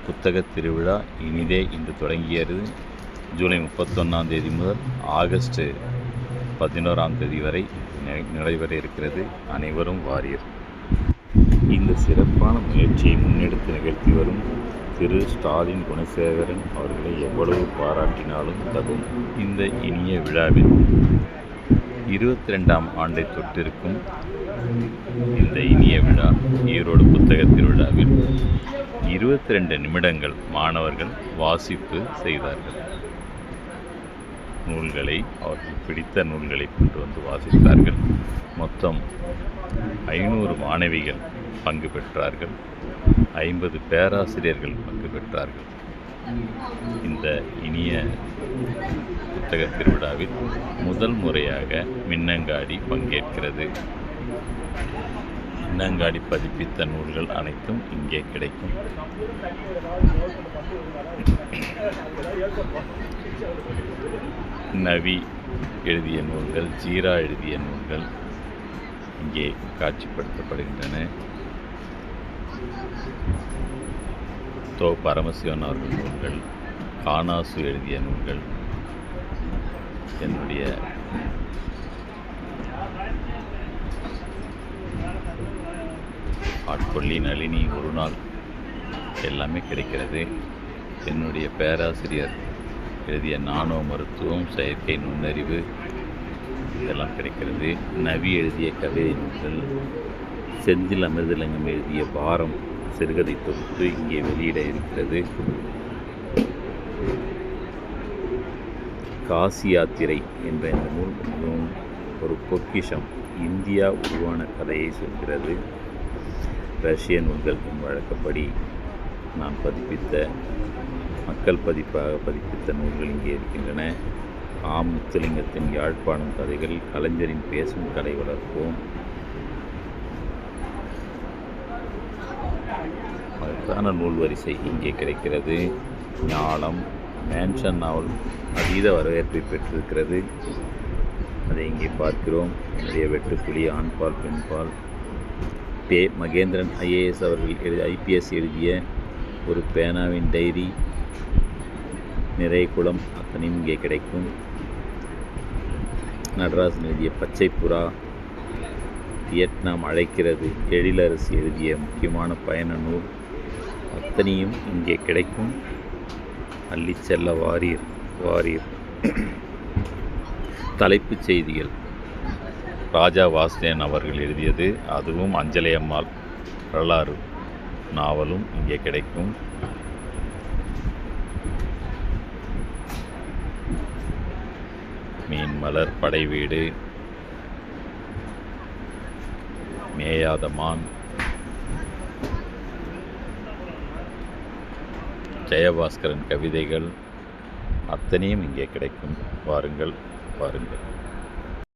புத்தகத் திருவிழா இனிதே இன்று தொடங்கியது. ஜூலை 31ஆம் தேதி முதல் ஆகஸ்ட் 11ஆம் தேதி வரை நடைபெற இருக்கிறது. அனைவரும் வாரீர். இந்த சிறப்பான முயற்சியை முன்னெடுத்து நிகழ்த்தி வரும் திரு ஸ்டாலின் குணசேகரன் அவர்களை எவ்வளவு பாராட்டினாலும் தகும். இந்த இனிய விழாவில் 22ஆம் ஆண்டை தொட்டிருக்கும் இந்த இனிய விழா ஈரோடு புத்தகத் திருவிழாவில் 22 நிமிடங்கள் மாணவர்கள் வாசிப்பு செய்தார்கள். நூல்களை அவர்கள் பிடித்த நூல்களை கொண்டு வந்து வாசித்தார்கள். மொத்தம் 500 மாணவிகள் பங்கு பெற்றார்கள். 50 பேராசிரியர்கள் பங்கு பெற்றார்கள். இந்த இனிய புத்தகத் திருவிழாவில் முதல் முறையாக மின்னங்காடி பங்கேற்கிறது. மின்னங்காடி பதிப்பித்த நூல்கள் அனைத்தும் இங்கே கிடைக்கும். நவி எழுதிய நூல்கள், ஜீரா எழுதிய நூல்கள் இங்கே காட்சிப்படுத்தப்படுகின்றன. தோ பரமசிவன் அவர்கள் நூல்கள், கானாசு எழுதிய நூல்கள், என்னுடைய ஆட்கொள்ளி நளினி ஒரு நாள் எல்லாமே கிடைக்கிறது. என்னுடைய பேராசிரியர் எழுதிய நானோ மருத்துவம், செயற்கை நுண்ணறிவு இதெல்லாம் கிடைக்கிறது. நவி எழுதிய கவிதை நூல்கள், செந்தில் அமிர்தலிங்கம் எழுதிய பாரம் சிறுகதை தொகுப்பு இங்கே வெளியிட இருக்கிறது. காசி யாத்திரை என்ற இந்த நூல் மிகவும் ஒரு பொக்கிஷம். இந்தியா உருவான கதையை சொல்கிறது. ரஷ்ய நூல்கள் வழக்கப்படி நான் பதிப்பித்த மக்கள் பதிப்பாக பதிப்பித்த நூல்கள் இங்கே இருக்கின்றன. முத்துலிங்கத்தின் யாழ்ப்பாணம் கதைகள், கலைஞரின் பேசும் கலை வளர்ப்போம், அதற்கான நூல் வரிசை இங்கே கிடைக்கிறது. ஞானம், மேன்ஷன் நாவல் அதீத வரவேற்பை பெற்றிருக்கிறது. அதை இங்கே பார்க்கிறோம். என்னுடைய வெட்டுப்புலி, ஆண்பால் பெண்பால், மகேந்திரன் IAS அவர்கள் IPS எழுதிய ஒரு பேனாவின் டைரி, நிறைகுளம் அத்தனையும் இங்கே கிடைக்கும். நடராசன் எழுதிய பச்சை புறா, வியட்நாம் அழைக்கிறது, எழிலரசி எழுதிய முக்கியமான பயண நூல் அத்தனையும் இங்கே கிடைக்கும். அள்ளிச் செல்ல வாரீர் வாரீர். தலைப்புச் செய்திகள் ராஜா வாசுதேவன் அவர்கள் எழுதியது, அதுவும் அஞ்சலை அம்மாள் வரலாறு நாவலும் இங்கே கிடைக்கும். மீன்மலர், படைவீடு, மேயாத மான், ஜெயபாஸ்கரன் கவிதைகள் அத்தனையும் இங்கே கிடைக்கும். வாருங்கள் வாருங்கள்.